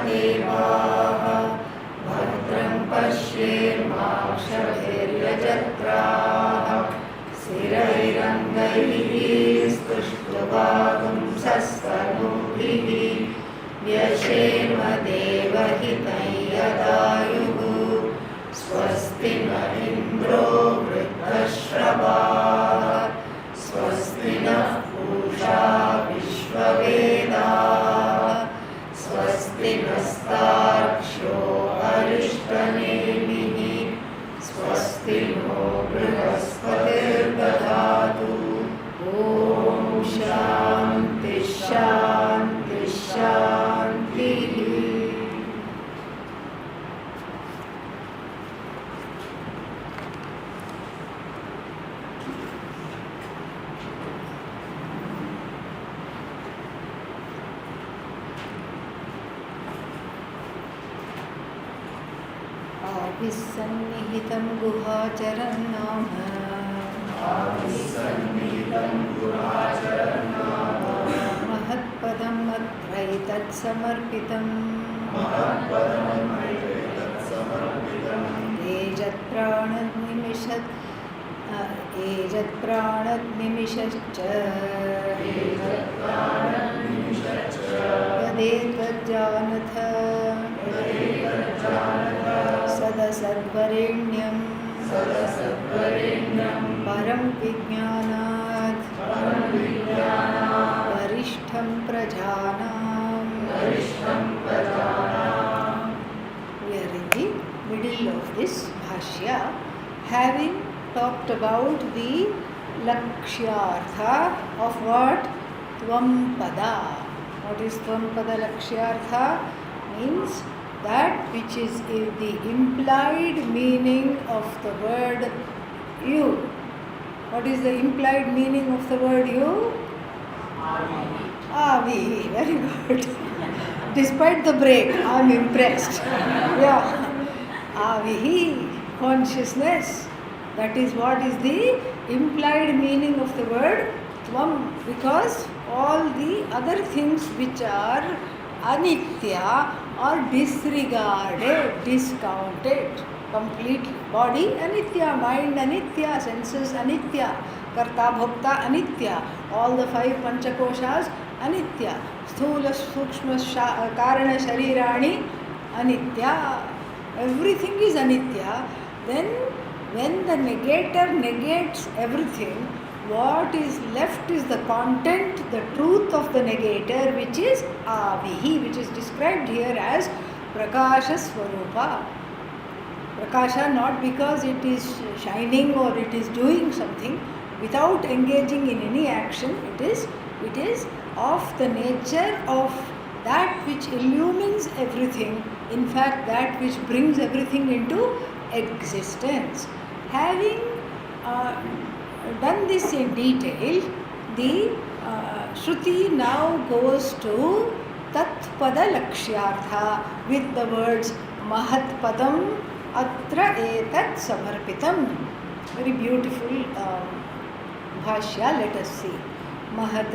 देवाः भद्रं पश्येमाक्षभिर्यजत्राः स्थिरैरङ्गैः स्तुष्ट्वागुंसस्तनूभिः व्यशेम देवहितं यदायुः स्वस्ति न इन्द्रो वृद्धश्रवाः स्वस्ति नः पूषा विश्ववेदाः स्वस्ति नस्तार्क्ष्यो अरिष्टनेमिः स्वस्ति नो बृहस्पतिर्दधातु ॐ शान्ति शान्ति शान्तिः. आविसन्निहितं गुहाचरं नाम महत्पदम् अत्रैतत्समर्पितम् एजत्प्राणनिमिषश्च यदेतज्जानथ सदसद्वरेण्यं परं विज्ञानात् वरिष्ठं प्रजानां. We are in the middle of this bhashya, having talked about the lakshyartha of what? Tvampada. What is Tvampada lakshyartha? Means that which is the implied meaning of the word you. What is the implied meaning of the word you? Avi. Very good. Despite the break, I am impressed. Yeah. Avihi, consciousness. That is what is the implied meaning of the word Tvam. Because all the other things which are anitya are disregarded, discounted completely. Body anitya, mind anitya, senses anitya, karta bhokta anitya, all the five panchakoshas anitya, sthula sukshma karana sharirani anitya, everything is anitya. Then when the negator negates everything, what is left is the content, the truth of the negator, which is avihi, which is described here as prakasha swarupa. Prakasha, not because it is shining or it is doing something, without engaging in any action, it is of the nature of that which illumines everything, in fact that which brings everything into existence. Having done this in detail, the Shruti now goes to Tatpada Lakshyartha with the words Mahatpadam Atra Etat Samarpitam. Very beautiful bhashya. Let us see. Mahat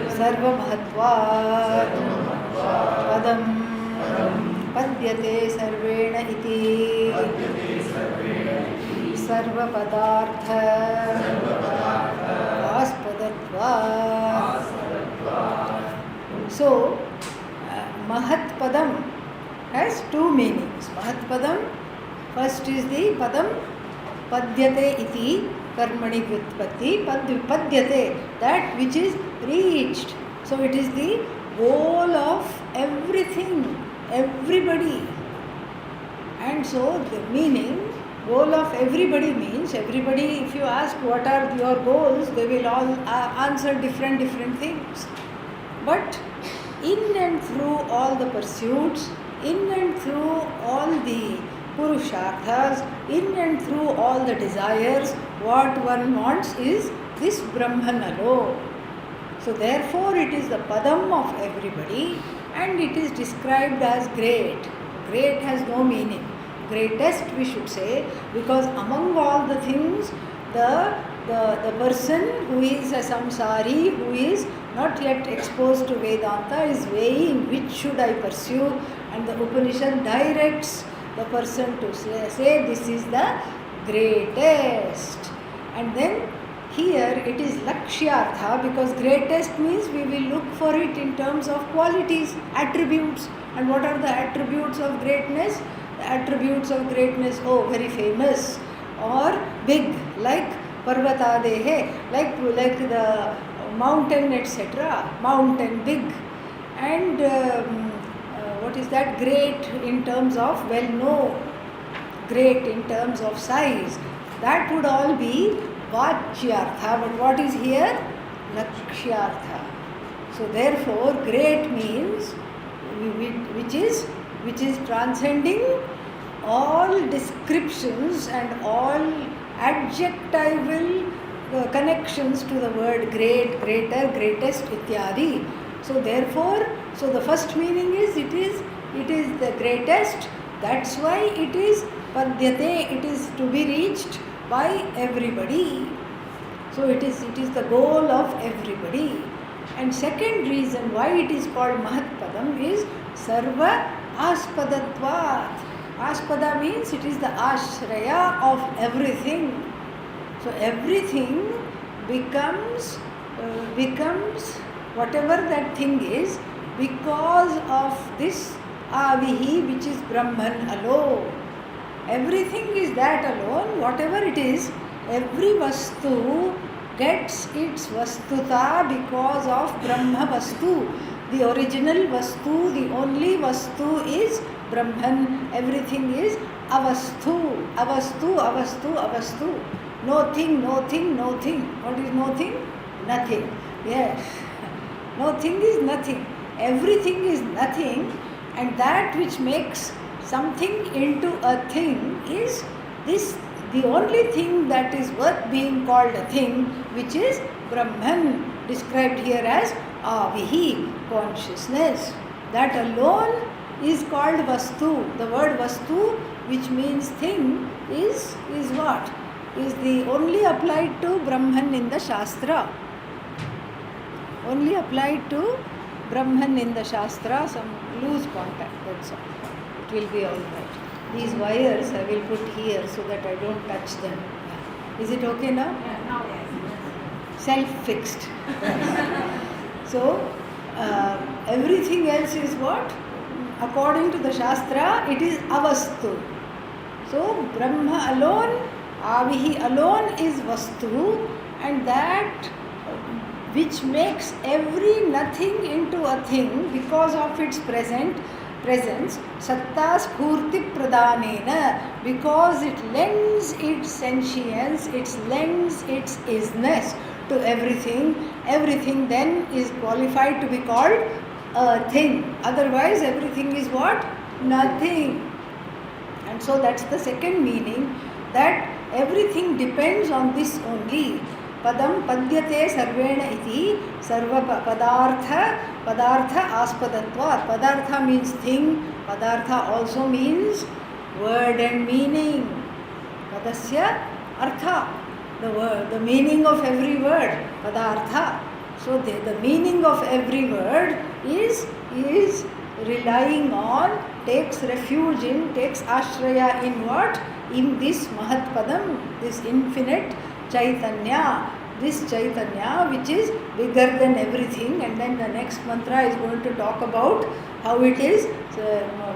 Sarva Mahatvat Padam Padyate Sarvena Iti Sarva Padartha Aspadatva. So, Mahatpadam has two meanings. Mahatpadam, first is the Padam Padyate iti Karmani Vyutpatti. Padyate, that which is reached. So, it is the goal of everything, everybody. And so, the meaning, goal of everybody means everybody, if you ask what are your goals, they will all answer different things. But in and through all the pursuits, in and through all the purusharthas, in and through all the desires, what one wants is this Brahman alone. So therefore it is the Padam of everybody, and it is described as great. Great has no meaning. Greatest we should say, because among all the things, the person who is a samsari, who is not yet exposed to Vedanta, is weighing which should I pursue, and the Upanishad directs the person to say this is the greatest. And then here it is Lakshyartha, because greatest means we will look for it in terms of qualities, attributes. And what are the attributes of greatness? The attributes of greatness, very famous or big, like Parvatadehe, like the mountain, etc. Mountain, big. And what is that? Great in terms of well-known, great in terms of size. That would all be Vachyartha, but what is here? Lakshyartha. So therefore, great means which is transcending all descriptions and all adjectival connections to the word great, greater, greatest, ityadi. So therefore, the first meaning is it is the greatest. That's why it is Padyate, it is to be reached by everybody. So it is the goal of everybody. And second reason why it is called Mahatpadam is Sarva Aspadatvat. Aspada means it is the ashraya of everything. So everything becomes whatever that thing is because of this Avihi, which is Brahman alone. Everything is that alone, whatever it is, every Vastu gets its Vastuta because of Brahma Vastu. The original Vastu, the only Vastu is Brahman. Everything is Avastu, Avastu, Avastu, Avastu. No thing, no thing, no thing. What is no thing? Nothing. Yes. No thing is nothing. Everything is nothing, and that which makes something into a thing is this, the only thing that is worth being called a thing, which is Brahman, described here as Avihi, consciousness. That alone is called Vastu. The word Vastu, which means thing, is what? Is the only applied to Brahman in the Shastra. Only applied to Brahman in the Shastra, some loose contact, that's all. It will be all right. These wires I will put here so that I don't touch them. Is it okay now? Yeah, now yes. Self-fixed. So, everything else is what? According to the Shastra, it is Avastu. So, Brahma alone, Avihi alone is Vastu, and that which makes every nothing into a thing because of its presence, Satta Spurti Pradhanena, because it lends its sentience, it lends its isness to everything. Everything then is qualified to be called a thing. Otherwise, everything is what? Nothing. And so that's the second meaning, that everything depends on this only. Padam padyate sarvena iti sarva padartha aspadatvat. Padartha means thing, padartha also means word and meaning. Padasya artha, the word, the meaning of every word, padartha. So the meaning of every word is relying on, takes refuge in, takes ashraya in what? In this Mahatpadam, this infinite Chaitanya, this Chaitanya which is bigger than everything. And then the next mantra is going to talk about how it is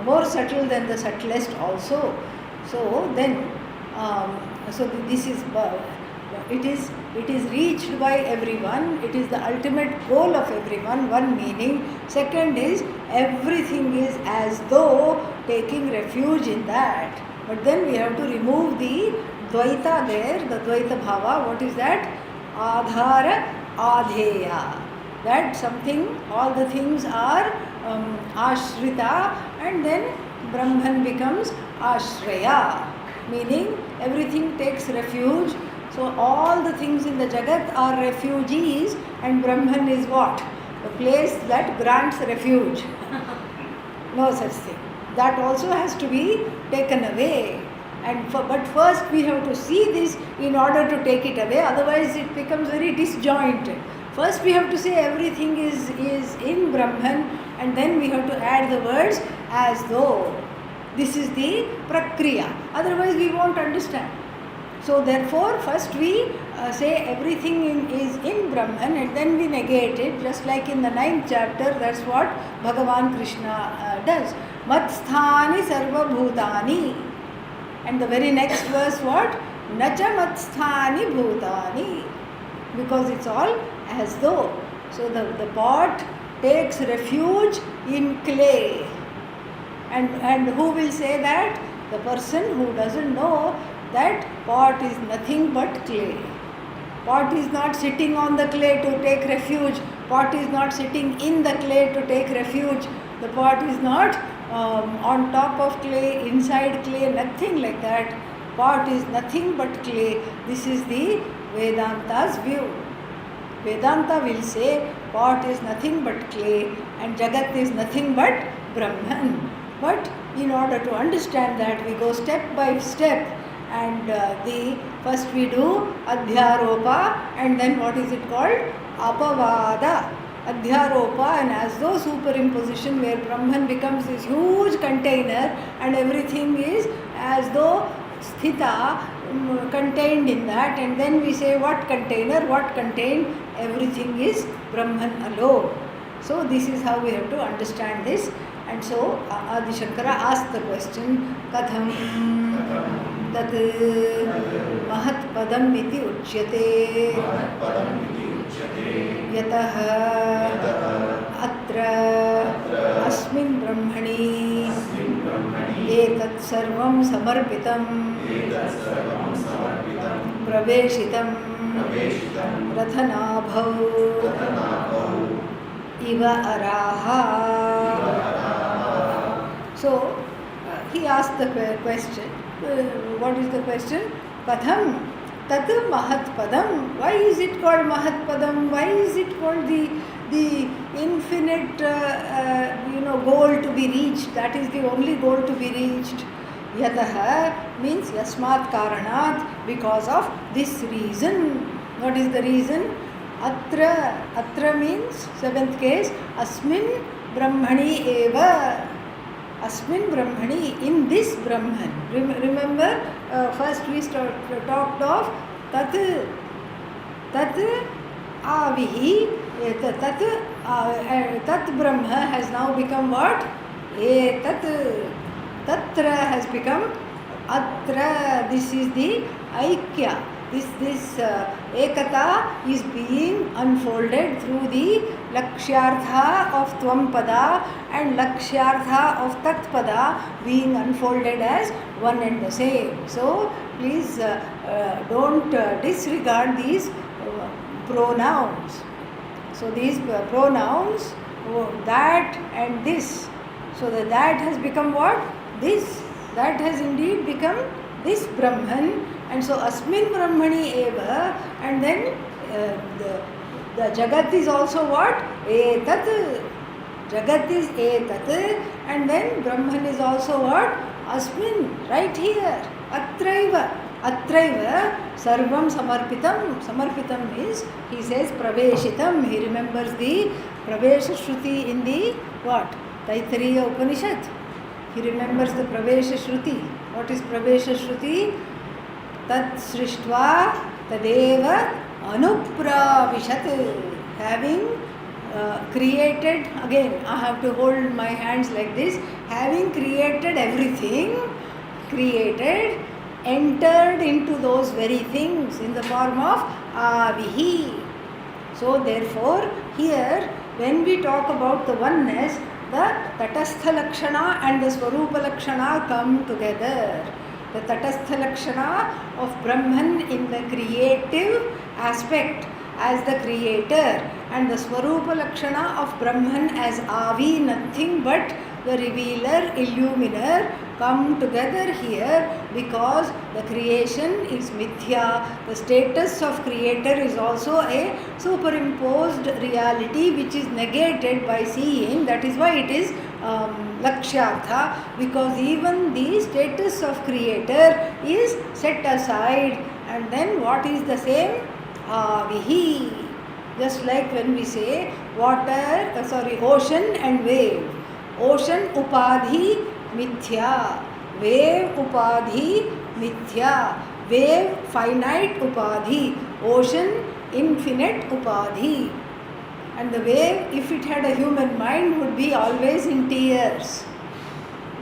more subtle than the subtlest also. So then, this is, it is reached by everyone, it is the ultimate goal of everyone, one meaning. Second is, everything is as though taking refuge in that. But then we have to remove the Dvaita there, the Dvaita Bhava. What is that? Adhara Adheya. That something, all the things are Ashrita, and then Brahman becomes Ashraya. Meaning everything takes refuge. So all the things in the Jagat are refugees, and Brahman is what? The place that grants refuge. No such thing. That also has to be taken away. But first we have to see this in order to take it away, otherwise it becomes very disjointed. First we have to say everything is in Brahman, and then we have to add the words as though. This is the prakriya. Otherwise we won't understand. So therefore, first we say everything is in Brahman, and then we negate it, just like in the 9th chapter. That's what Bhagavan Krishna does. Matsthani sarva bhutani. And the very next verse, what? Nacha matsthani bhutani. Because it's all as though. So the pot takes refuge in clay. And who will say that? The person who doesn't know that pot is nothing but clay. Pot is not sitting on the clay to take refuge. Pot is not sitting in the clay to take refuge. The pot is not on top of clay, inside clay, nothing like that. Pot is nothing but clay. This is the Vedanta's view. Vedanta will say pot is nothing but clay and Jagat is nothing but Brahman. But in order to understand that, we go step by step, and first we do Adhyaropa, and then what is it called? Apavada. Adhyaropa, and as though superimposition, where Brahman becomes this huge container and everything is as though sthita, contained in that, and then we say what container, what contained, everything is Brahman alone. So this is how we have to understand this. And so Adi Shankara asked the question, Katham tat mahat padam iti uchyate yatah atra asmin brahmani etat sarvam samarpitam praveshitam rathanabhav iva araha. So he asked the question. What is the question? Katham tat mahat padam. Why is it called mahat padam? Why is it called the infinite goal to be reached? That is the only goal to be reached. Yatah means yasmat karanat, because of this reason. What is the reason? Atra means 7th case, asmin brahmani eva. Asmin brahmani, in this Brahman. Remember, first we talked of tat avihi, tat Brahma has now become what? Tatra has become atra. This is the aikya. This ekata is being unfolded through the lakshyartha of tvam-pada and lakshyartha of tat-pada being unfolded as one and the same. So please don't disregard these pronouns. So these pronouns, that and this. So that has become what? This. That has indeed become this Brahman. And so asmin brahmani eva, and then the Jagat is also what? Etat. Jagat is etat, and then Brahman is also what? Asmin, right here. Atraiva. Atraiva sarvam samarpitam. Samarpitam is, he says, praveshitam. He remembers the pravesha shruti in the what? Taittiriya Upanishad. He remembers the pravesha shruti. What is pravesha shruti? Tat srishtva tadeva anupravishat. Having created, again I have to hold my hands like this, having created everything, entered into those very things in the form of avihi. So therefore here when we talk about the oneness, the tatastha lakshana and the swarupa lakshana come together. The tatastha lakshana of Brahman in the creative aspect as the creator, and the swarupa lakshana of Brahman as avi, nothing but the revealer, illuminer, come together here because the creation is mithya. The status of creator is also a superimposed reality which is negated by seeing. That is why it is lakshyartha, because even the status of creator is set aside. And then what is the same? Avihi. Just like when we say ocean and wave. Ocean upadhi mithya, wave upadhi mithya, wave finite upadhi, ocean infinite upadhi. And the wave, if it had a human mind, would be always in tears.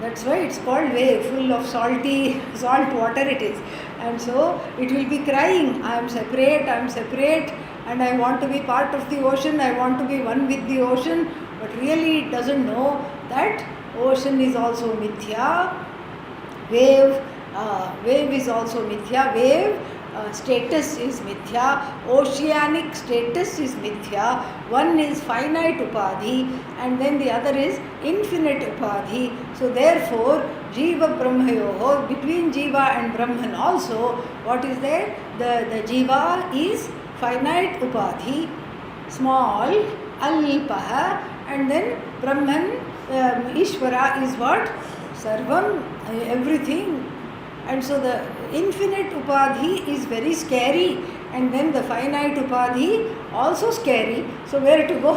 That's why it's called wave, full of salt water it is. And so it will be crying, I am separate, and I want to be part of the ocean, I want to be one with the ocean. But really it doesn't know that ocean is also mithya, wave is also mithya, wave status is mithya, oceanic status is mithya, one is finite upadhi and then the other is infinite upadhi. So therefore, Jiva Brahmayoho, between Jiva and Brahman also, what is there? The Jiva is finite upadhi, small, alpaha, and then Brahman, Ishvara is what? Sarvam, everything. And so the infinite upadhi is very scary, and then the finite upadhi also scary. So where to go?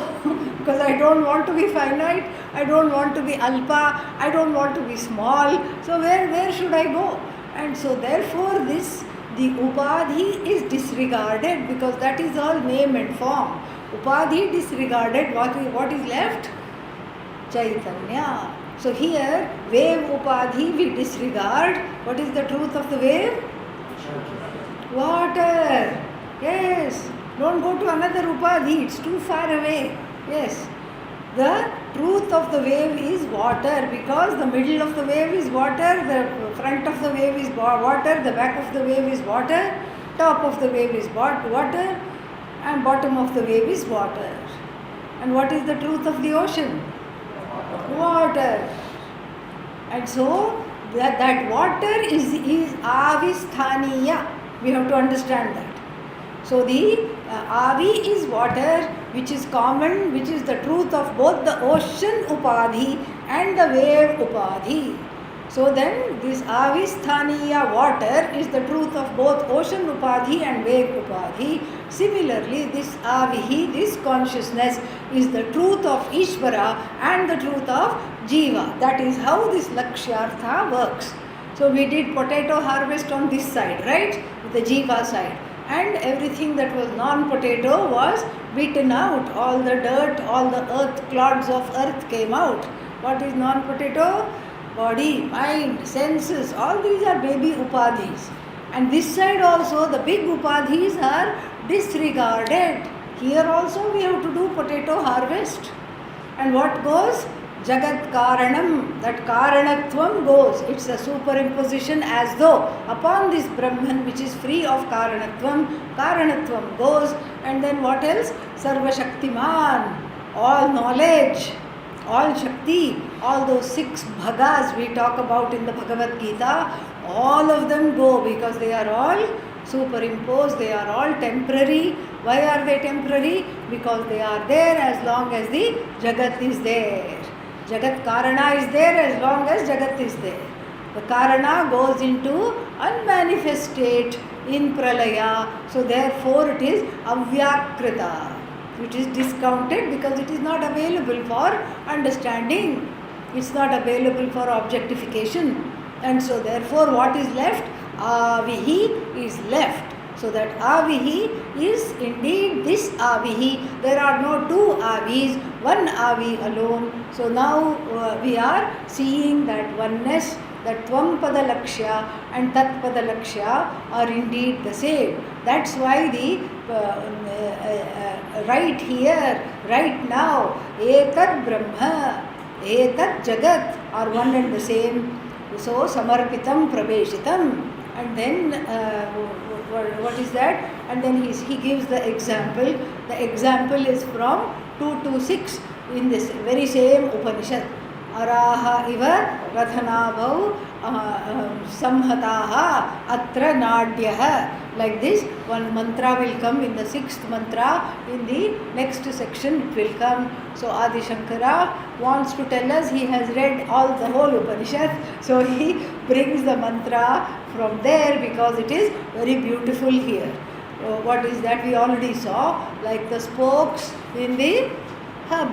Because I don't want to be finite, I don't want to be alpa, I don't want to be small. So where should I go? And so therefore the upadhi is disregarded, because that is all name and form. Upadhi disregarded, what is left? Chaitanya. So here, wave upadhi we disregard. What is the truth of the wave? Water. Yes. Don't go to another upadhi, it's too far away. Yes. The truth of the wave is water, because the middle of the wave is water, the front of the wave is water, the back of the wave is water, top of the wave is water, and bottom of the wave is water. And what is the truth of the ocean? Water. And so that water is avisthaniya. We have to understand that. So the avi is water, which is common, which is the truth of both the ocean upadhi and the wave upadhi. So then this avisthaniya water is the truth of both ocean upadhi and wave upadhi. Similarly, this avihi, this consciousness, is the truth of Ishvara and the truth of Jiva. That is how this Lakshyartha works. So we did potato harvest on this side, right? The Jiva side. And everything that was non-potato was beaten out. All the dirt, all the earth, clods of earth came out. What is non-potato? Body, mind, senses, all these are baby upadhis. And this side also, the big upadhis are disregarded. Here also we have to do potato harvest. And what goes? Jagat Karanam, that Karanatvam goes. It's a superimposition as though upon this Brahman which is free of Karanatvam goes. And then what else? Sarva Shaktiman, all knowledge, all Shakti, all those 6 bhagas we talk about in the Bhagavad Gita, all of them go, because they are all superimposed, they are all temporary. Why are they temporary? Because they are there as long as the Jagat is there. Jagat Karana is there as long as Jagat is there. The Karana goes into unmanifest state in Pralaya, so therefore it is Avyakrita. It is discounted because it is not available for understanding. It's not available for objectification. And so therefore what is left? Avihi is left. So that Avihi is indeed this Avihi. There are no 2 Avis, one Avi alone. So now we are seeing that oneness, that Tvam Pada Lakshya and Tat Pada Lakshya are indeed the same. That's why the right here, right now, Etat Brahma, Etat Jagat are one and the same. So Samarpitam Praveshitam. And then what is that? And then he gives the example. The example is from 226 in this very same Upanishad. Araha iva rathanabhau samhataha atra nadyaha. Like this, one mantra will come in the 6th mantra. In the next section it will come. So Adi Shankara wants to tell us, he has read the whole Upanishad. So he brings the mantra from there because it is very beautiful here. What is that? We already saw, like the spokes in the hub.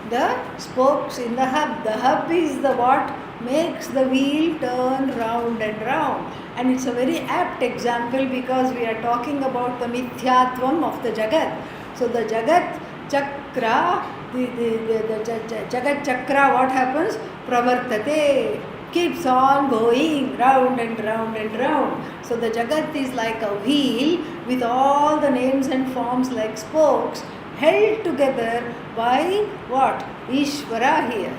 The spokes in the hub. The hub is the what makes the wheel turn round and round. And it's a very apt example because we are talking about the mithyatvam of the Jagat. So the Jagat Chakra, the Jagat Chakra, what happens? Pravartate, keeps on going round and round and round. So the Jagat is like a wheel with all the names and forms like spokes held together by what? Ishvara here.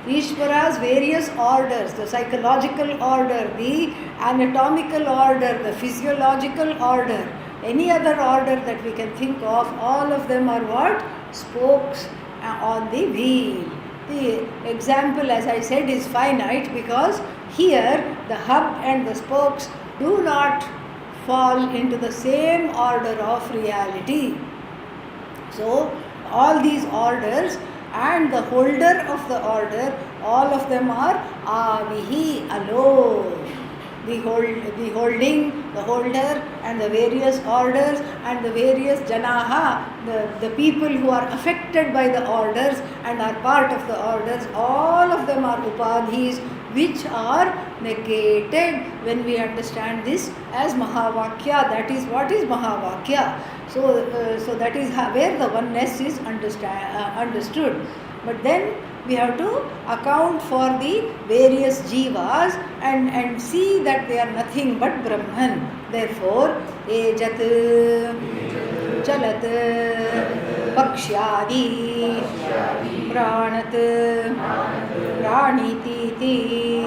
Ishvara's various orders, the psychological order, the anatomical order, the physiological order, any other order that we can think of, all of them are what? Spokes on the wheel. The example, as I said, is finite because here the hub and the spokes do not fall into the same order of reality. So, all these orders and the holder of the order, all of them are avihi, alone. The holding, the holder, and the various orders, and the various janaha, the people who are affected by the orders and are part of the orders, all of them are upadhis which are negated when we understand this as Mahavakya. That is what is Mahavakya. So that is where the oneness is understood. But then we have to account for the various jivas and see that they are nothing but Brahman. Therefore, ejat, chalat, pakshyadi, pranat, pranititi,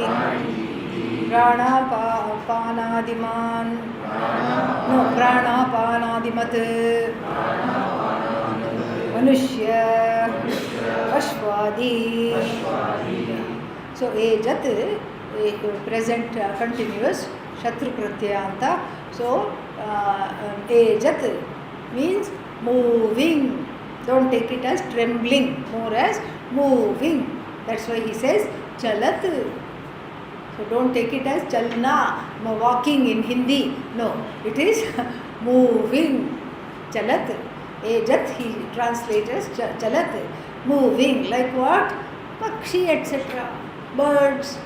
pranapanadimat, manushya, Ashwadi. So, ejat, present continuous, Shatru Pratyayanta. So, ejat means moving. Don't take it as trembling, more as moving. That's why he says chalat. So, don't take it as chalna, walking in Hindi. No, it is moving. Chalat. Ejat, he translates as chalat. Moving, like what? Pakshi, etc. Birds.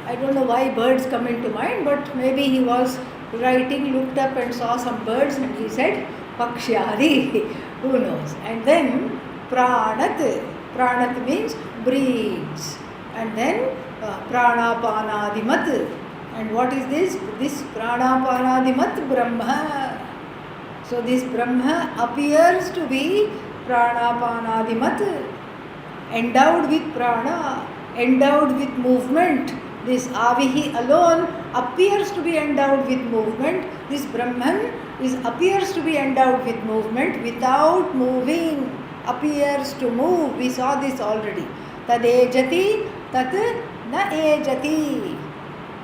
I don't know why birds come into mind, but maybe he was writing, looked up and saw some birds and he said Pakshyadi. Who knows? And then Pranat. Pranat means breathes. And then Pranapanadimat. And what is this? This Pranapanadimat Brahma. So this Brahma appears to be Pranapanadimat, endowed with prana, endowed with movement. This avihi alone appears to be endowed with movement. This Brahman appears to be endowed with movement without moving, appears to move. We saw this already. Tadejati, tat na ejati.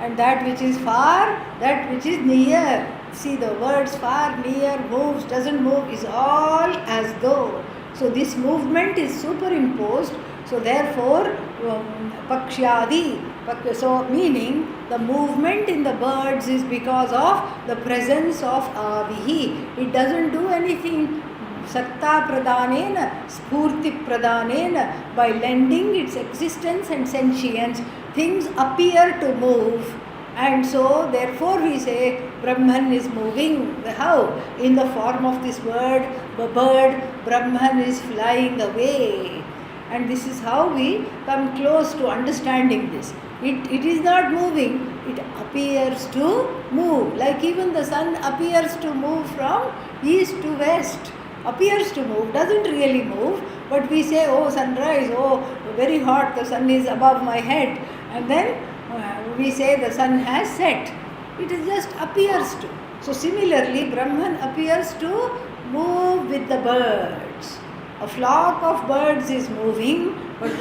And that which is far, that which is near. See, the words far, near, moves, doesn't move is all as though. So this movement is superimposed. So therefore, pakshyadi. So meaning the movement in the birds is because of the presence of avihi. It doesn't do anything. Satta pradhanena, spurti pradhanena, by lending its existence and sentience, things appear to move. And so, therefore, we say Brahman is moving. How? In the form of this bird, Brahman is flying away. And this is how we come close to understanding this. It is not moving, it appears to move. Like even the sun appears to move from east to west. Appears to move, doesn't really move. But we say, oh, sunrise, oh, very hot, the sun is above my head. And then we say the sun has set. It just appears to. So similarly, Brahman appears to move with the birds. A flock of birds is moving, but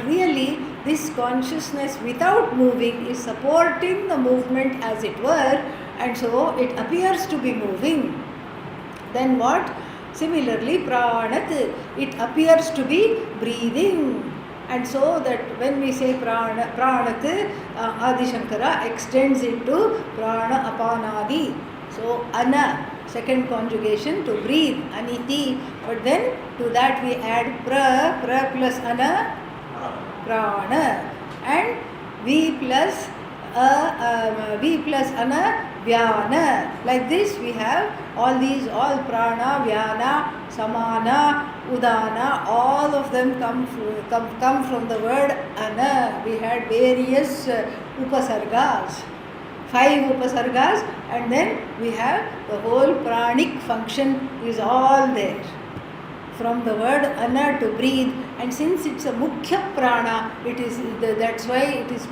really this consciousness without moving is supporting the movement as it were, and so it appears to be moving. Then what? Similarly, pranat, it appears to be breathing. And so that when we say pranat, Adi Shankara extends it to prana apanadi. So ana, second conjugation to breathe, aniti. But then to that we add pra plus ana, prana, and V plus ana, vyana. Like this we have all these, all prana, vyana, samana, udana, all of them come from the word ana. We had various upasargas, 5 upasargas, and then we have the whole pranic function is all there. From the word ana, to breathe, and since it's a mukhya prana, that's why it is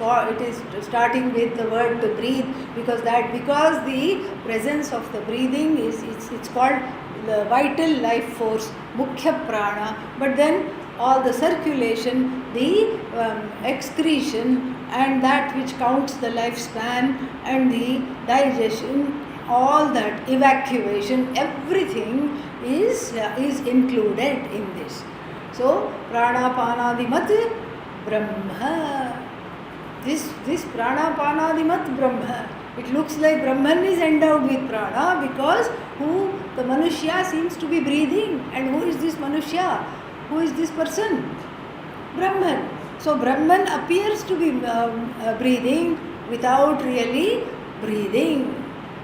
starting with the word to breathe, because the presence of the breathing it's called the vital life force, mukhya prana. But then all the circulation, the excretion, and that which counts the lifespan, and the digestion, all that evacuation, everything is included in this. So pranapanadimat brahma. This pranapanadimat brahma. It looks like Brahman is endowed with prana, because who the Manushya seems to be breathing. And who is this Manushya? Who is this person? Brahman. So Brahman appears to be breathing without really breathing.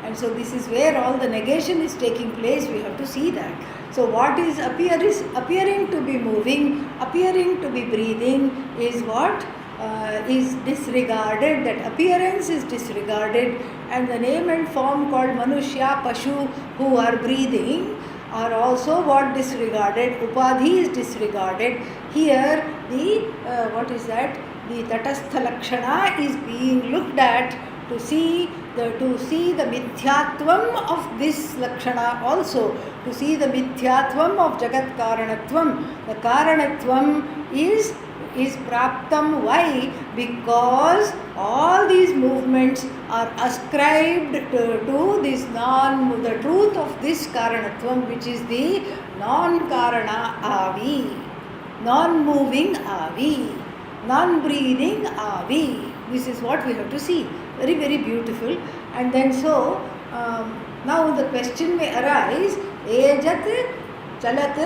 And so this is where all the negation is taking place. We have to see that. So what is appearing to be moving, appearing to be breathing, is what is disregarded. That appearance is disregarded, and the name and form called Manushya, Pashu, who are breathing, are also what disregarded. Upadhi is disregarded. Here the the tatastha lakshana is being looked at to see the mithyatvam of this lakshana also, to see the mithyatvam of jagat karanatvam. The karanatvam is praptam. Why? Because all these movements are ascribed to this the truth of this karanatvam, which is the non-karana avi, non-moving avi, non-breathing avi. This is what we have to see. Very, very beautiful. And then so, now the question may arise, ejat chalat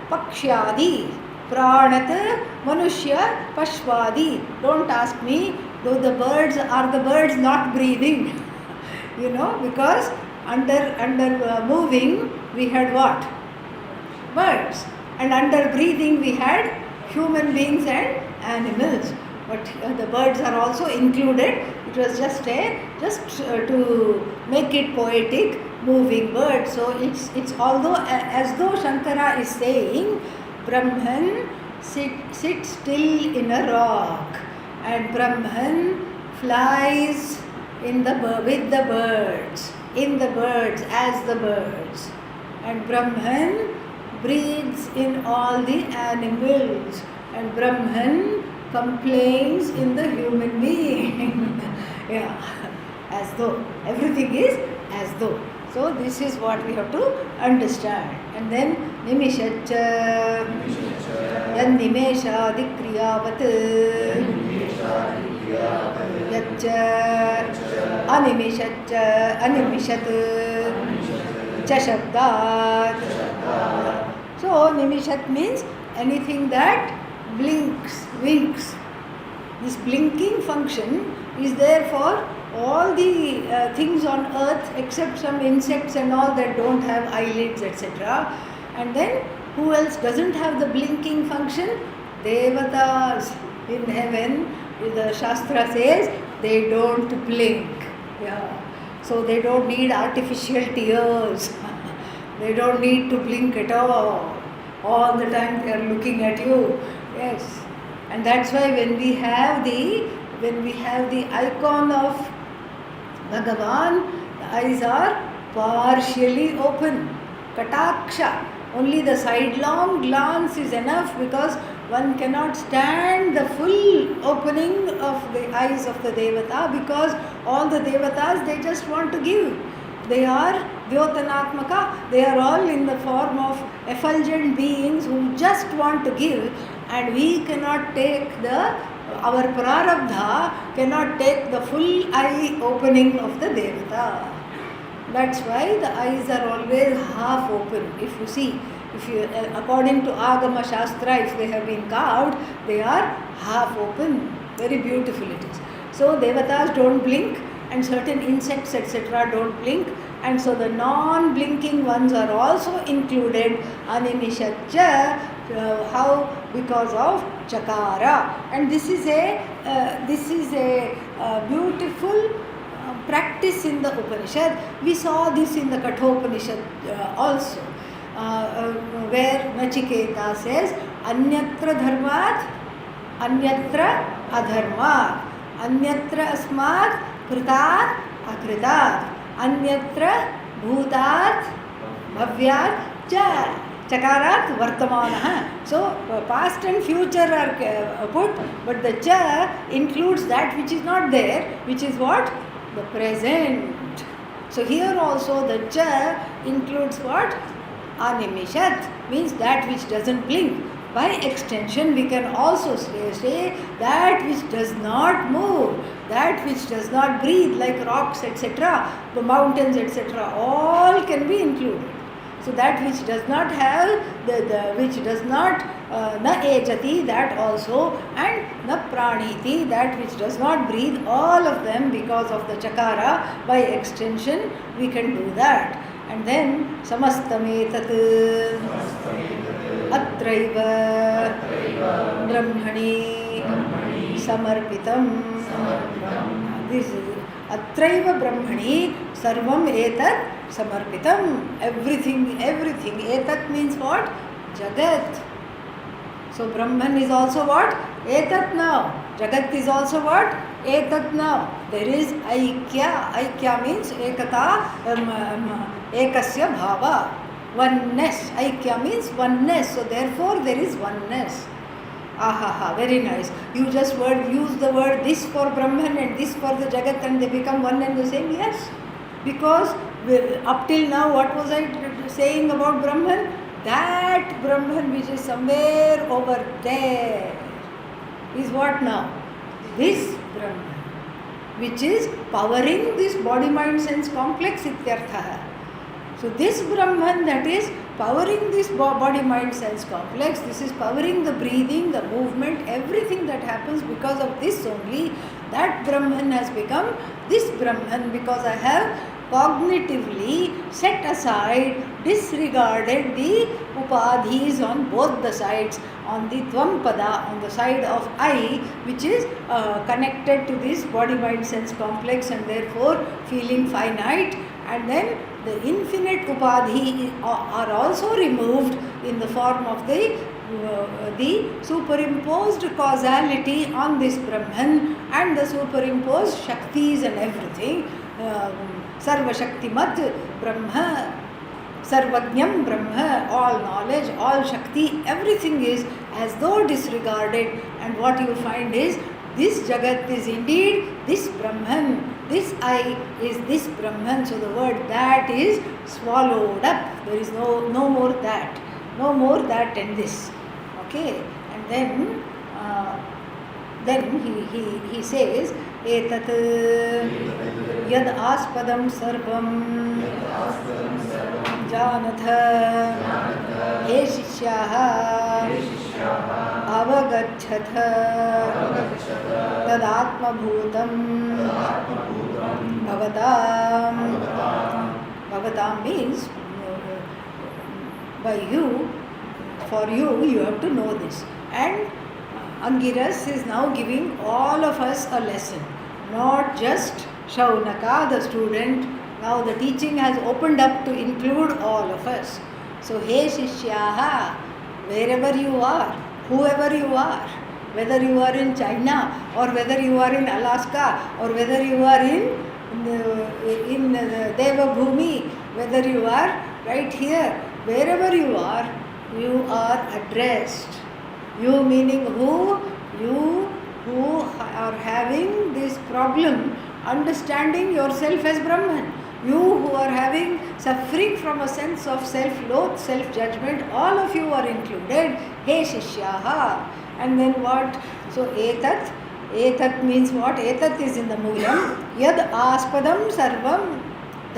pakshyadi pranat manushya pashvadi. Don't ask me, are the birds not breathing? Because under moving we had what? Birds. And under breathing we had human beings and animals. But the birds are also included. It was just to make it poetic, moving birds. So it's although as though Shankara is saying, Brahman sits still in a rock, and Brahman flies with the birds, as the birds, and Brahman breathes in all the animals, and Brahman complains in the human being. Yeah, as though. Everything is as though. So this is what we have to understand. And then nimishacha yan nimeshadi kriyavat yacha animishat cha shabdat. So nimishat means anything that blinks, winks. This blinking function is there for all the things on earth except some insects and all that don't have eyelids, etc. And then who else doesn't have the blinking function? Devatas in heaven. The Shastra says they don't blink. Yeah. So they don't need artificial tears. They don't need to blink at all. All the time they are looking at you. Yes. And that's why when we have the icon of Bhagavan, the eyes are partially open. Kataksha. Only the sidelong glance is enough, because one cannot stand the full opening of the eyes of the Devata, because all the Devatas, they just want to give. They are Vyotanatmaka, they are all in the form of effulgent beings who just want to give, and we cannot take our prarabdha cannot take the full eye opening of the Devata. That's why the eyes are always half open. If you see, if you according to Agama Shastra, if they have been carved, they are half open. Very beautiful it is. So devatas don't blink, and certain insects etc. don't blink, and so the non-blinking ones are also included. Animishacha, how? Because of Chakara, and this is a beautiful practice in the Upanishad. We saw this in the Kathopanishad also, where Nachiketa says, Anyatra dharmat, Anyatra adharmat, Anyatra asmat, Kritat akritat, Anyatra bhutat, bhavyat cha. Chakarat vartamana. So past and future are put, but the cha includes that which is not there, which is what? The present. So here also the cha includes what? Animishat, means that which doesn't blink. By extension, we can also say that which does not move, that which does not breathe, like rocks, etc., the mountains, etc., all can be included. So that which does not have, which does not, na ejati, that also, and na praniti, that which does not breathe, all of them because of the chakara, by extension, we can do that. And then, samastametat atraiva brahmani samarpitam. This is atraiva brahmani sarvam etat samarpitam. Everything. Etat means what? Jagat. So Brahman is also what? Etat now. Jagat is also what? Etat now. There is Aikya. Aikya means ekata, ekasya bhava. Oneness. Aikya means oneness. So therefore there is oneness. Ahaha, very nice. You just use the word this for Brahman and this for the Jagat, and they become one and the same. Yes. Because up till now, what was I saying about Brahman? That Brahman which is somewhere over there is what now? This Brahman, which is powering this body-mind sense complex ityartha. So this Brahman that is powering this body-mind sense complex, this is powering the breathing, the movement, everything that happens because of this only. That Brahman has become this Brahman because I have cognitively set aside, disregarded the upadhis on both the sides, on the Tvampada, on the side of I, which is connected to this body-mind sense complex and therefore feeling finite, and then the infinite upadhi are also removed in the form of the superimposed causality on this Brahman and the superimposed Shaktis and everything. Sarva Shaktimat Brahma, Sarvajnam Brahma, all knowledge, all Shakti, everything is as though disregarded, and what you find is this Jagat is indeed this Brahman, this I is this Brahman. So the word that is swallowed up. There is no more that, no more that and this. Okay, and then he says, etat yad aspadam sarvam janatha he shishyaha avagachatha tad atmabhutam bhavatam means by you, for you have to know this. And Angiras is now giving all of us a lesson, not just Shaunaka, the student. Now the teaching has opened up to include all of us. So, He Shishyaha, wherever you are, whoever you are, whether you are in China or whether you are in Alaska or whether you are in Devabhumi, whether you are right here, wherever you are addressed. You meaning who? You who are having this problem understanding yourself as Brahman. You who are suffering from a sense of self-loath, self-judgment, all of you are included. He Shishyaha. And then what? So etat means what? Etat is in the Moolam. Yad aspadam sarvam.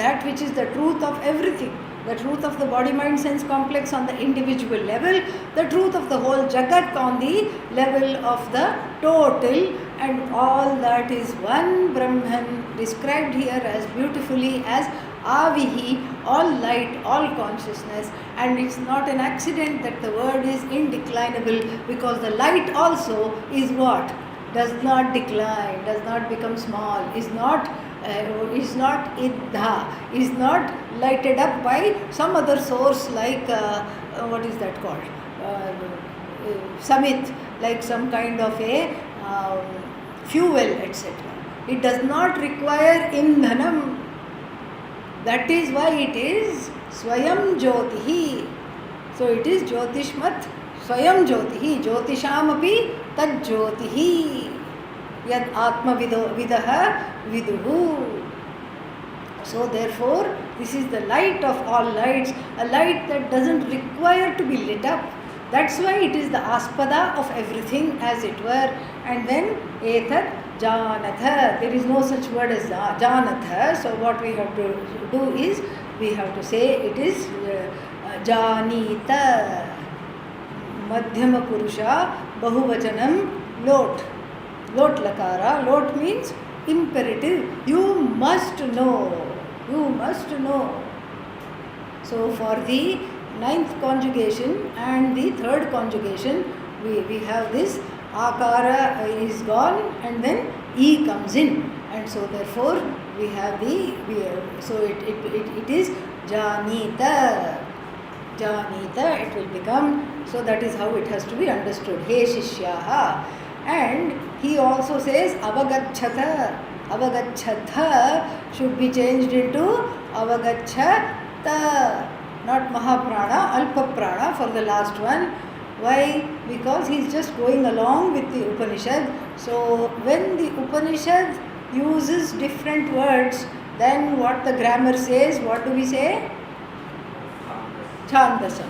that which is the truth of everything. The truth of the body-mind-sense complex on the individual level, the truth of the whole Jagat on the level of the total, and all that is one Brahman, described here as beautifully as Avihi, all light, all consciousness. And it's not an accident that the word is indeclinable, because the light also is what? Does not decline, does not become small, is not idha, is not lighted up by some other source like what is that called? Samit, like some kind of a fuel, etc. It does not require indhanam. That is why it is Swayam Jyotihi. So it is Jyotishmat Swayam Jyotihi. Jyotishamapi Tad Jyotihi. Yad Atma Vidaha Viduhu. So therefore, this is the light of all lights, a light that doesn't require to be lit up. That's why it is the aspada of everything, as it were. And then Etat Janatha. There is no such word as Janatha. So what we have to do is, we have to say it is Janita. Madhyama Purusha Bahuvachanam Lot. Lot Lakara. Lot means imperative. You must know. You must know. So for the 9th conjugation and the 3rd conjugation, we have this Akara is gone and then E comes in. And so therefore we have so it is Janita. Janita, it will become, so that is how it has to be understood. He Shishyaha. And he also says Avagachatha. Avagachatha should be changed into Avagachata. Not Mahaprana, Alpa Prana for the last one. Why? Because he is just going along with the Upanishad. So when the Upanishad uses different words than what the grammar says, what do we say? Chandasa.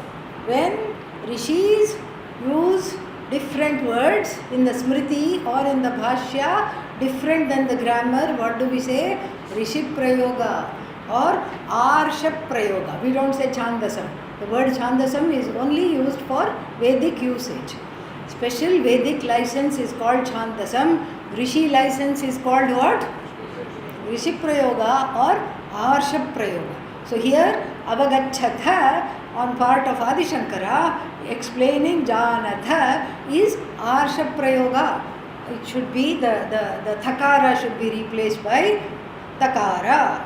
When rishis use different words in the Smriti or in the Bhashya, different than the grammar, what do we say? Rishi Prayoga or Arsha Prayoga. We don't say Chandasam. The word Chandasam is only used for Vedic usage. Special Vedic license is called Chandasam. Rishi license is called what? Rishi Prayoga or Arsha Prayoga. So here Avagachatha on part of Adi Shankara explaining Janatha is Arsha Prayoga. It should be the Thakara should be replaced by Takara.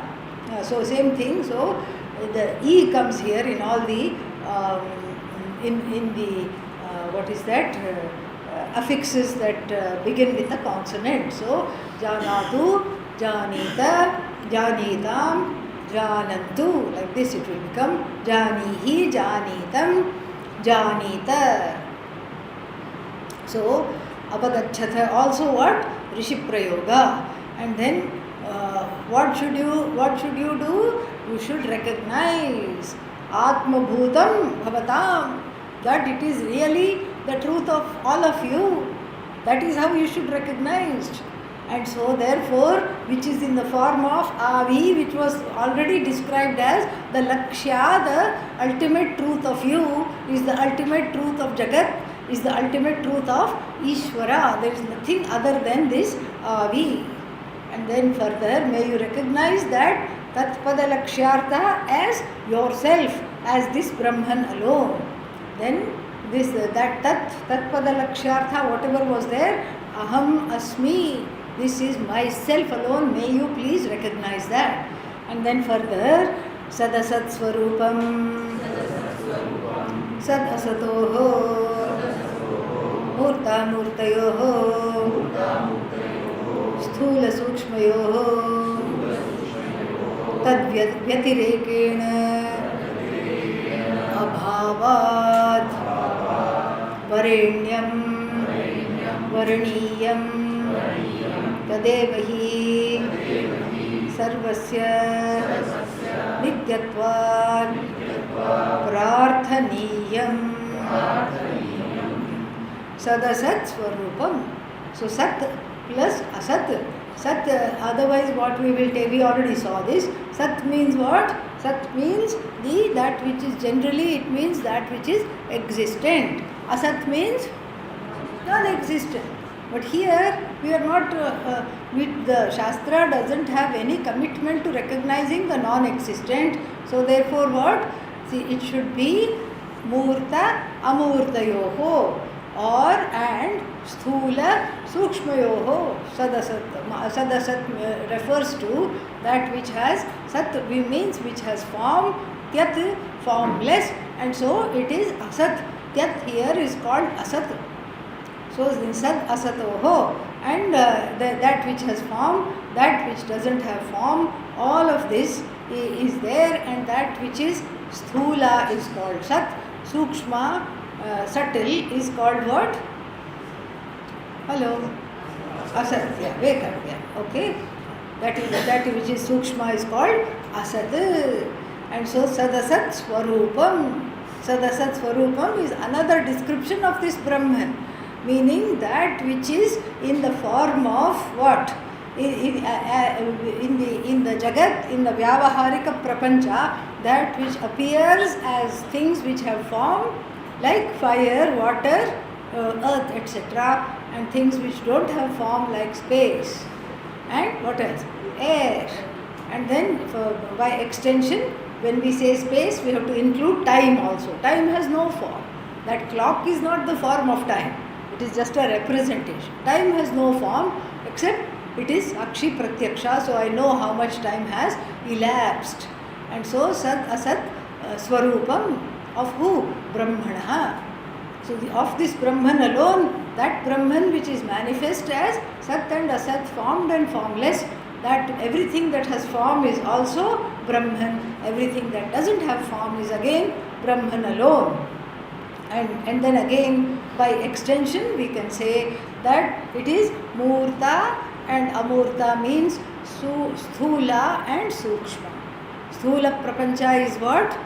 So same thing. So the E comes here in all the in the what is that affixes that begin with a consonant. So Janatu, Janita, Janitam, Janantu. Like this it will become Janihi, Janitam, Janita. So Avagachatha also what? Rishi Prayoga. And then what should you do? You should recognize Atma Bhutam Bhavatam, that it is really the truth of all of you. That is how you should recognize. And so therefore, which is in the form of Avi, which was already described as the Lakshya, the ultimate truth of you, is the ultimate truth of Jagat, is the ultimate truth of Ishvara. There is nothing other than this Avi. And then further, may you recognize that Tatpada Lakshyartha as yourself, as this Brahman alone. Then this that Tatpada Lakshyartha, whatever was there, Aham Asmi, this is myself alone, may you please recognize that. And then further, Sadasat Swarupam, Sad Asatoho, Murta Murtayoho, Sthula Sukshmayoho, Tad Vyatirekena, Abhavat, Varenyam, Varaniyam, Tadevahi, Sarvasya, Nityatvat, Prarthaniyam, Sadasat Swarupam. So Sat plus Asat Sat, otherwise what we will take, we already saw this. Sat means what? Sat means that which is generally, it means that which is existent. Asat means non-existent. But here we are not, with the Shastra doesn't have any commitment to recognizing the non-existent. So therefore what? See, it should be Murta Amurtayoho, or and Sthula Sukshmayoho. Sadasat refers to that which has, Sat means which has form, Tyat formless, and so it is Asat. Tyat here is called Asat. So in Sat Asatoho, and that which has form, that which doesn't have form, all of this is there, and that which is Sthula is called Sat, Sukshma, subtle is called what? Hello? Asat, yeah, wake up, yeah, okay. That which is Sukshma is called Asat. And so Sadasat Swarupam. Sadasat Swarupam is another description of this Brahman, meaning that which is in the form of what? In the Jagat, in the Vyavaharika Prapancha, that which appears as things which have form, like fire, water, earth, etc., and things which don't have form, like space, and what else? Air. And then by extension, when we say space, we have to include time also. Time has no form. That clock is not the form of time. It is just a representation. Time has no form except it is Akshi Pratyaksha, so I know how much time has elapsed. And so Sat Asat Swarupam of who? Brahmana. So of this Brahman alone, that Brahman which is manifest as Sat and Asat, formed and formless, that everything that has form is also Brahman, everything that doesn't have form is again Brahman alone. And then again, by extension, we can say that it is Murta and Amurta means Sthula and Sukshma. Sthula Prapancha is what?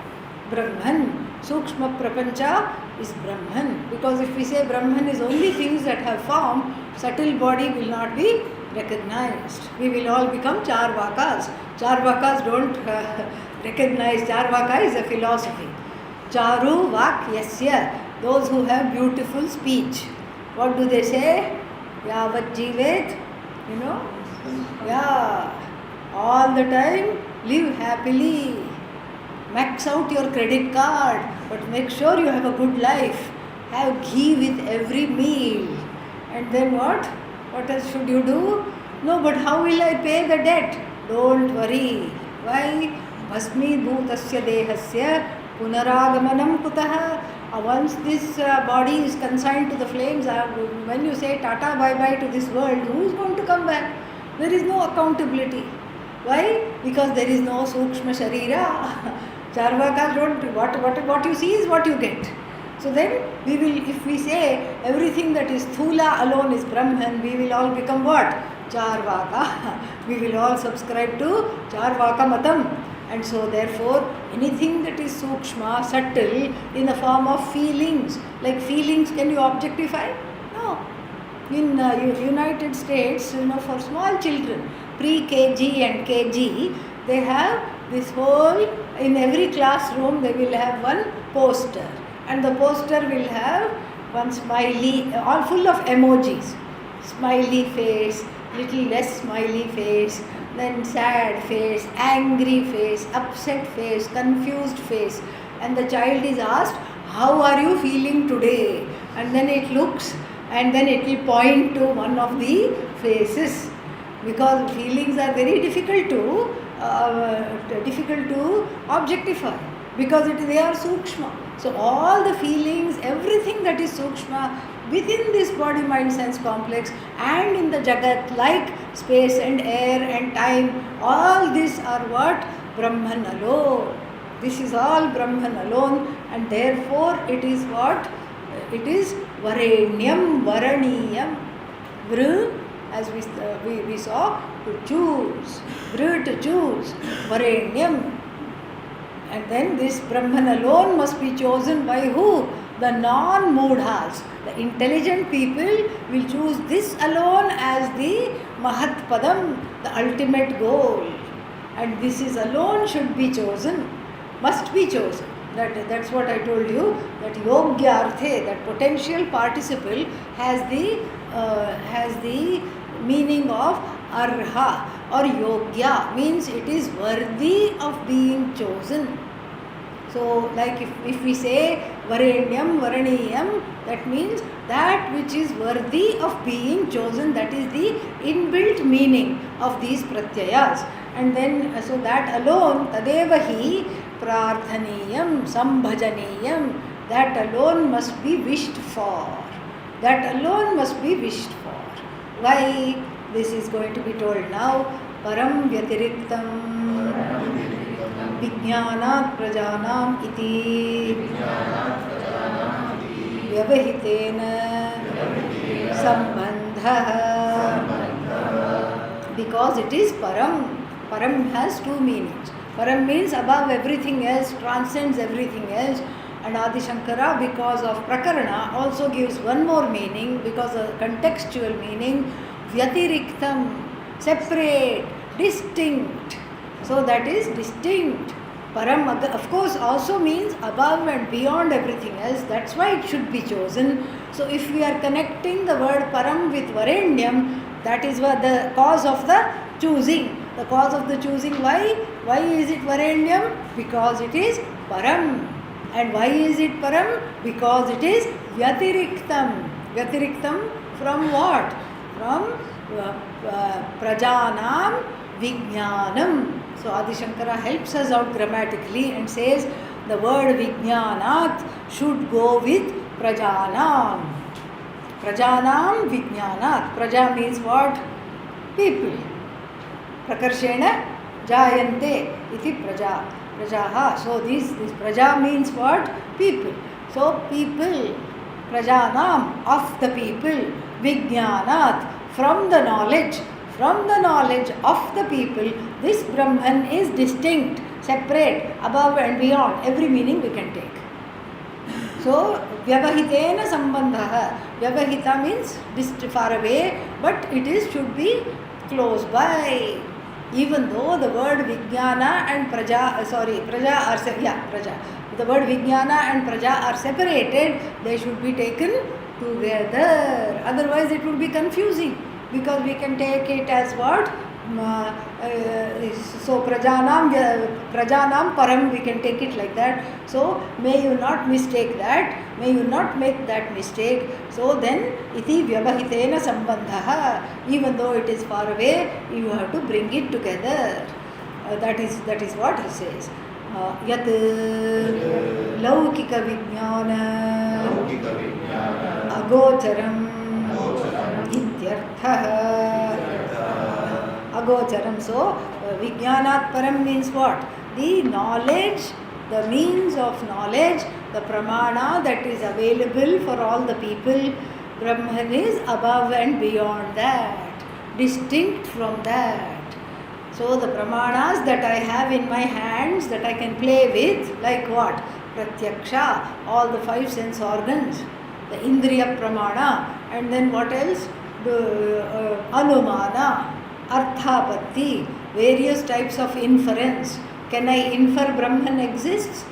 Brahman. Sukshma Prapancha is Brahman. Because if we say Brahman is only things that have form, subtle body will not be recognized. We will all become Charvakas. Charvakas don't recognize. Charvaka is a philosophy. Charu Vakyasya, those who have beautiful speech. What do they say? Yavat Jivet, yeah, all the time live happily. Max out your credit card, but make sure you have a good life. Have ghee with every meal. And then what? What else should you do? No, but how will I pay the debt? Don't worry. Why? Bhasmi bhutasya dehasya punaragamanam kutaha. Once this body is consigned to the flames, when you say tata bye-bye to this world, who is going to come back? There is no accountability. Why? Because there is no sukshma sharira. Charvakas don't, what you see is what you get. So then we will, if we say everything that is Sthula alone is Brahman, we will all become what? Charvaka. We will all subscribe to Charvaka Matam. And so therefore anything that is Sukshma, subtle, in the form of feelings, like feelings, can you objectify? No. In United States, for small children, pre-KG and KG, they have this whole, in every classroom they will have one poster. And the poster will have one smiley, all full of emojis. Smiley face, little less smiley face, then sad face, angry face, upset face, confused face. And the child is asked, how are you feeling today? And then it looks, and then it will point to one of the faces. Because feelings are very difficult to objectify, because they are Sukshma. So all the feelings, everything that is Sukshma within this body, mind, sense complex and in the Jagat, like space and air and time, all these are what? Brahman alone. This is all Brahman alone, and therefore it is what? It is Varenyam, Varaniyam. Vru, as we saw, to choose. Vru, to choose. Varenyam. And then this Brahman alone must be chosen by who? The non-moodhas. The intelligent people will choose this alone as the Mahat Padam, the ultimate goal. And this is alone should be chosen, must be chosen. That's what I told you, that yogyarthe, that potential participle has the meaning of arha or yogya, means it is worthy of being chosen. So, like if we say varenyam, varaniyam, that means that which is worthy of being chosen, that is the inbuilt meaning of these pratyayas. And then, so that alone, tadeva hi prarthaniyam, sambhajaniyam, that alone must be wished for. That alone must be wished for. Why? This is going to be told now. Param vyatiriktam विज्ञानात् प्रजानाम् इति व्यवहितेन सम्बन्धः, because it is param. Param has two meanings. Param means above everything else, transcends everything else. And Adi Shankara, because of Prakarana, also gives one more meaning, because of contextual meaning, Vyatiriktam, separate, distinct. So that is distinct. Param, of course, also means above and beyond everything else. That's why it should be chosen. So if we are connecting the word param with varenyam, that is what the cause of the choosing. The cause of the choosing, why? Why is it varenyam? Because it is param. And why is it param? Because it is vyatiriktam. Vyatiriktam from what? From prajanam vijnanam. So Adi Shankara helps us out grammatically and says the word vijnanat should go with prajanam. Prajanam vijnanat. Praja means what? People. Prakarshena jayante iti praja. Prajaha. So this praja means what? People. So people. Prajanam, of the people. Vijnanat, from the knowledge. From the knowledge of the people, this Brahman is distinct, separate, above and beyond. Every meaning we can take. So, vyavahitena sambandhaha. Vyavahita means far away, but it should be close by. Even though the word vijnana and praja are praja. The word vijnana and praja are separated, they should be taken together. Otherwise it would be confusing. Because we can take it as what? So prajanam param, we can take it like that. So may you not mistake that. May you not make that mistake. So then iti vyavahitena sambandhaha. Even though it is far away, you have to bring it together. That is what he says. Yat laukika vijnana agocharam agocharam. So vijnanat param means what? The knowledge, the means of knowledge, the pramana that is available for all the people. Brahman is above and beyond that, distinct from that. So the pramanas that I have in my hands, that I can play with, like what? Pratyaksha, all the 5 sense organs, the indriya pramana, and then what else? The anumana, arthapatti, various types of inference. Can I infer Brahman exists?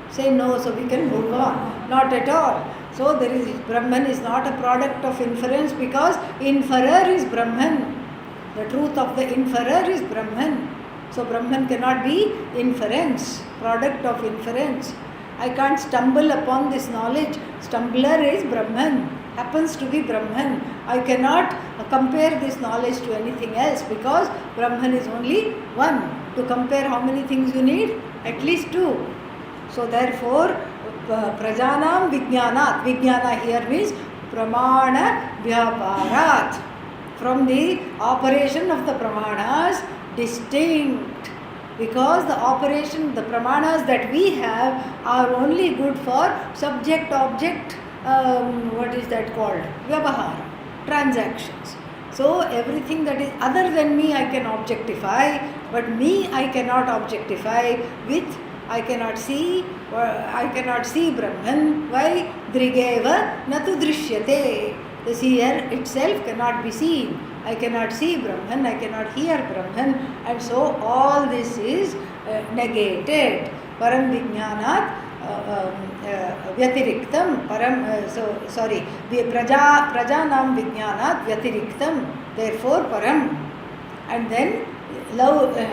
Say no, so we can move on. Not at all. So Brahman is not a product of inference, because inferer is Brahman. The truth of the inferer is Brahman. So Brahman cannot be inference, product of inference. I can't stumble upon this knowledge. Stumbler is Brahman, happens to be Brahman. I cannot compare this knowledge to anything else, because Brahman is only one. To compare how many things you need? At least 2. So therefore, prajanam vijnanat. Vijnana here means pramana vyaparat. From the operation of the pramanas, distinct. Because the pramanas that we have are only good for subject-object, what is that called? Vyavahara, transactions. So everything that is other than me I can objectify, but me I cannot objectify with, I cannot see Brahman. Why? Drigeva natu drishyate. The seer itself cannot be seen. I cannot see Brahman, I cannot hear Brahman, and so all this is negated. Param Vijnanat Vyatiriktam, Prajanam Vijnanat Vyatiriktam, therefore Param. And then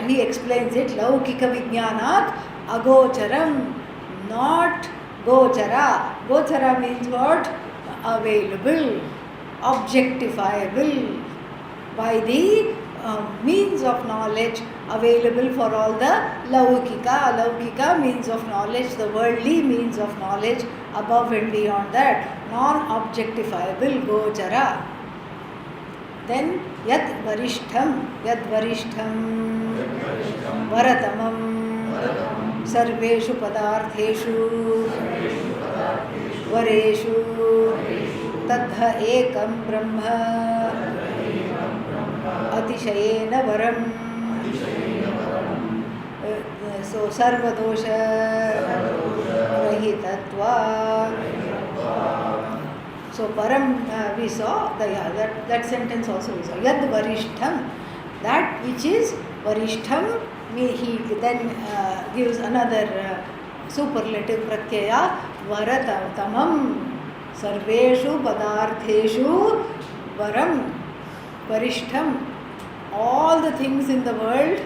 he explains it, Laukika Vijnanat Agocharam, not Gochara. Gochara means what? Available, objectifiable, by the means of knowledge available for all the Laukika. Laukika means of knowledge, the worldly means of knowledge, above and beyond that, non-objectifiable, Gochara. Then Yad Varishtham Varatamam Sarveshu Padartheshu Vareshu Tadha Ekam Brahma Atishayena Varam. So Sarvadosha Rahitatva. So Param we saw, that sentence also we saw. Yad Varishtham, that which is Varishtham, he then gives another superlative pratyaya, Varatamam, Sarveshu Padartheshu Varam, Varishtham. All the things in the world,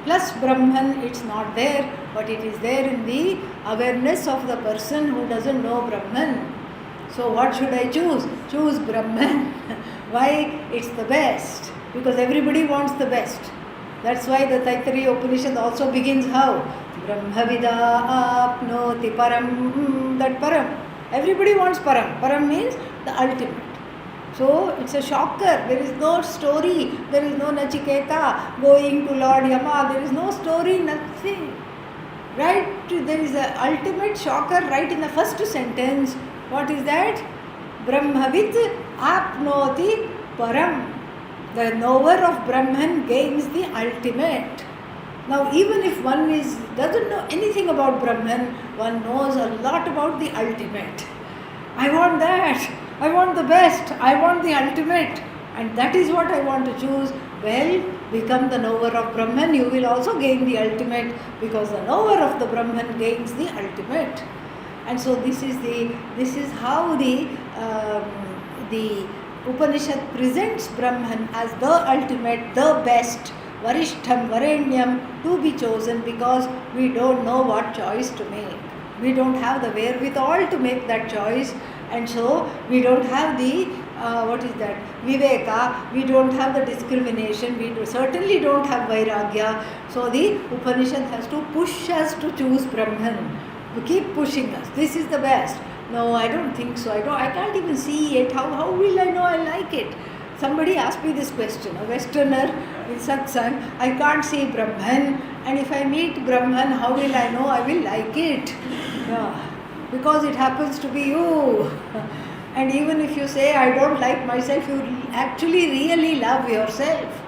plus Brahman, it's not there, but it is there in the awareness of the person who doesn't know Brahman. So what should I choose? Choose Brahman. Why? It's the best. Because everybody wants the best. That's why the Taittiriya Upanishad also begins how? Brahmavida apnoti param. That param. Everybody wants param. Param means the ultimate. So it's a shocker. There is no story. There is no Nachiketa going to Lord Yama. There is no story, nothing. Right? There is an ultimate shocker right in the first sentence. What is that? Brahmavit apnoti param. The knower of Brahman gains the ultimate. Now even if one doesn't know anything about Brahman, one knows a lot about the ultimate. I want that. I want the best. I want the ultimate. And that is what I want to choose. Well, become the knower of Brahman. You will also gain the ultimate, because the knower of the Brahman gains the ultimate. And so this is how the Upanishad presents Brahman as the ultimate, the best, Varishtham, Varenyam, to be chosen, because we don't know what choice to make. We don't have the wherewithal to make that choice, and so we don't have the Viveka, we don't have the discrimination, we certainly don't have Vairagya. So the Upanishad has to push us to choose Brahman. To keep pushing us. This is the best. No, I don't think so. I can't even see it. How will I know I like it? Somebody asked me this question. A Westerner in satsang, I can't see Brahman, and if I meet Brahman, how will I know I will like it? Yeah. Because it happens to be you. And even if you say I don't like myself, you actually really love yourself.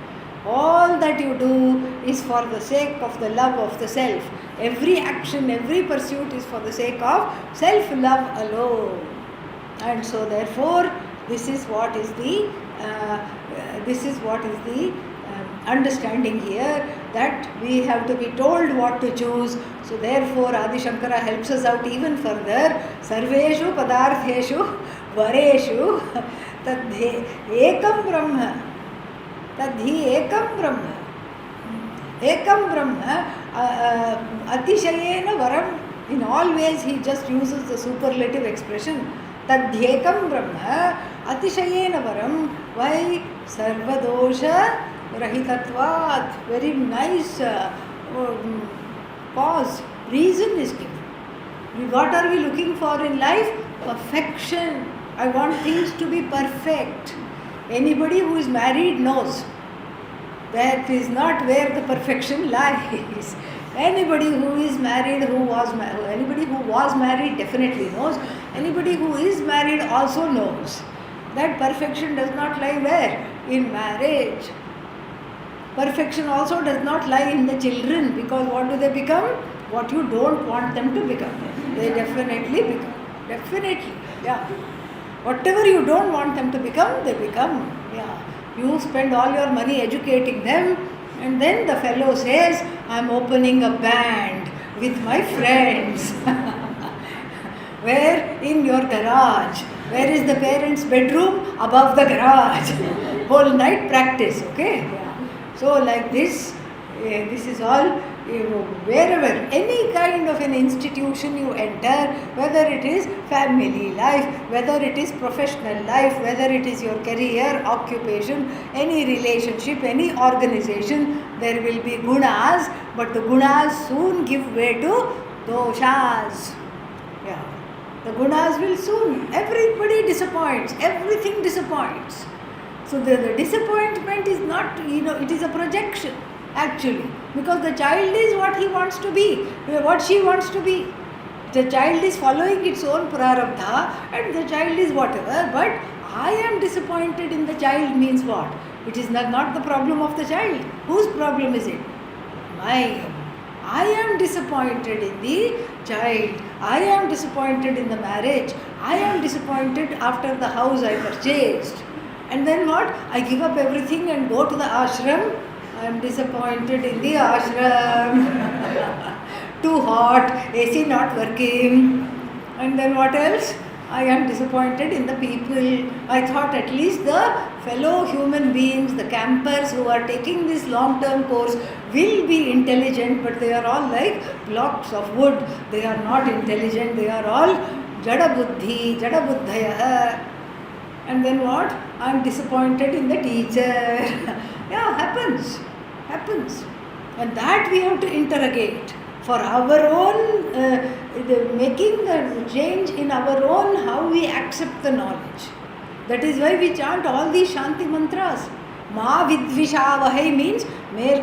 All that you do is for the sake of the love of the self. Every action, every pursuit is for the sake of self-love alone. And so therefore, this is what is the understanding here, that we have to be told what to choose. So therefore, Adi Shankara helps us out even further. Sarveshu padartheshu vareshu tadhi ekam brahma. Tadhi ekam brahma. Ekam brahma atishayena varam. In all ways he just uses the superlative expression. Tadhyekam brahma atishayena varam. Why? Sarvadosha rahitatvat. Very nice pause. Reason is given. What are we looking for in life? Perfection. I want things to be perfect. Anybody who is married knows that is not where the perfection lies. Anybody who is married, anybody who was married definitely knows. Anybody who is married also knows that perfection does not lie where? In marriage. Perfection also does not lie in the children, because what do they become? What you don't want them to become. They definitely become. Definitely. Yeah. Whatever you don't want them to become, they become. Yeah. You spend all your money educating them, and then the fellow says, I'm opening a band with my friends. Where? In your garage. Where is the parents' bedroom? Above the garage. Whole night practice, okay? Yeah. So, like this, this is all, wherever, any kind of an institution you enter, whether it is family life, whether it is professional life, whether it is your career, occupation, any relationship, any organization, there will be gunas, but the gunas soon give way to doshas. Yeah. The gunas will soon, everybody disappoints, everything disappoints. So the disappointment is not, it is a projection actually, because the child is what he wants to be, what she wants to be. The child is following its own prarabdha and the child is whatever, but I am disappointed in the child means what? It is not the problem of the child. Whose problem is it? Mine. I am disappointed in the child. I am disappointed in the marriage. I am disappointed after the house I purchased. And then what? I give up everything and go to the ashram. I am disappointed in the ashram. Too hot, AC not working. And then what else? I am disappointed in the people. I thought at least the fellow human beings, the campers who are taking this long-term course will be intelligent, but they are all like blocks of wood. They are not intelligent. They are all jada buddhi, jada buddhaya. And then what? I am disappointed in the teacher. Yeah, happens. And that we have to interrogate for our own, making a change in our own how we accept the knowledge. That is why we chant all these Shanti mantras. Ma vidvishavahai means may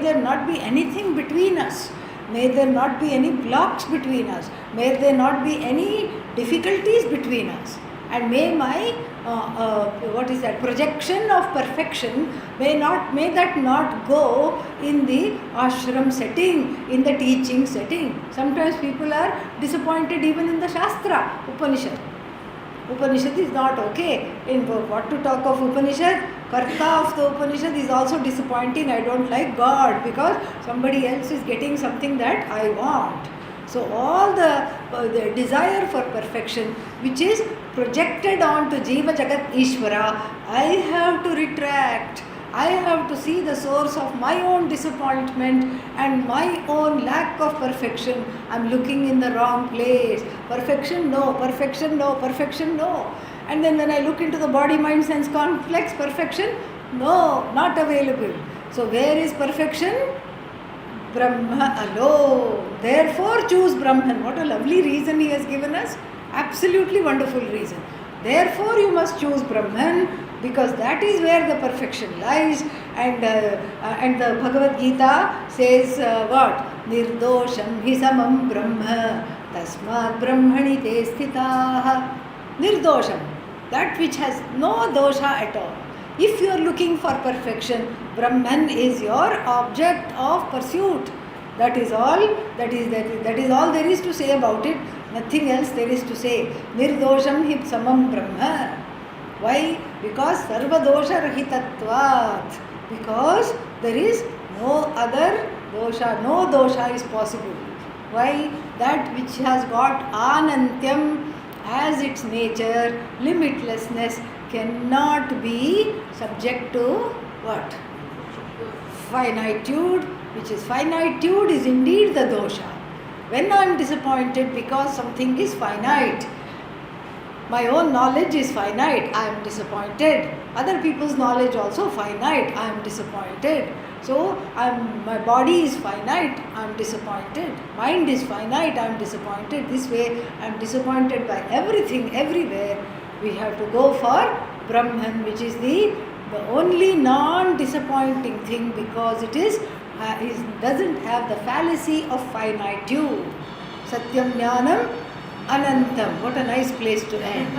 there not be anything between us. May there not be any blocks between us. May there not be any difficulties between us. And may my projection of perfection, may that not go in the ashram setting, in the teaching setting. Sometimes people are disappointed even in the Shastra, Upanishad. Upanishad is not okay. In what to talk of Upanishad? Karta of the Upanishad is also disappointing. I don't like God because somebody else is getting something that I want. So all the desire for perfection, which is projected onto Jiva Jagat Ishvara, I have to retract. I have to see the source of my own disappointment and my own lack of perfection. I am looking in the wrong place. Perfection, no. Perfection, no. Perfection, no. And then when I look into the body, mind, sense complex, perfection, no, not available. So where is perfection? Brahma alone. Therefore choose Brahman. What a lovely reason he has given us. Absolutely wonderful reason. Therefore you must choose Brahman, because that is where the perfection lies. And the Bhagavad Gita says what? Nirdosham hi samam brahma tasmat brahmani te sthitaha. Nirdosham, that which has no dosha at all. If you are looking for perfection, Brahman is your object of pursuit. That is all. That is all there is to say about it. Nothing else there is to say. Nirdosham hi samam brahma. Why? Because sarva dosha rahitatvat. Because there is no other dosha. No dosha is possible. Why? That which has got anantyam as its nature, limitlessness, cannot be subject to what? Finitude, which is finitude is indeed the dosha. When I am disappointed because something is finite, my own knowledge is finite, I am disappointed. Other people's knowledge also finite, I am disappointed. So my body is finite, I am disappointed. Mind is finite, I am disappointed. This way I am disappointed by everything, everywhere. We have to go for Brahman, which is the only non-disappointing thing, because it doesn't have the fallacy of finitude. Satyam Jnanam Anantam. What a nice place to end.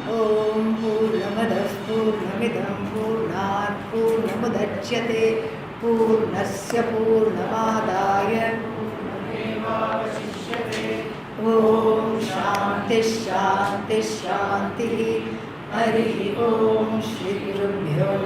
Om Purnamadah Purnamidam Purnat Purnamudachyate Purnasya Purnamadaya Om Shanti Shanti Shanti. Harihi Om Shri Gurubhyo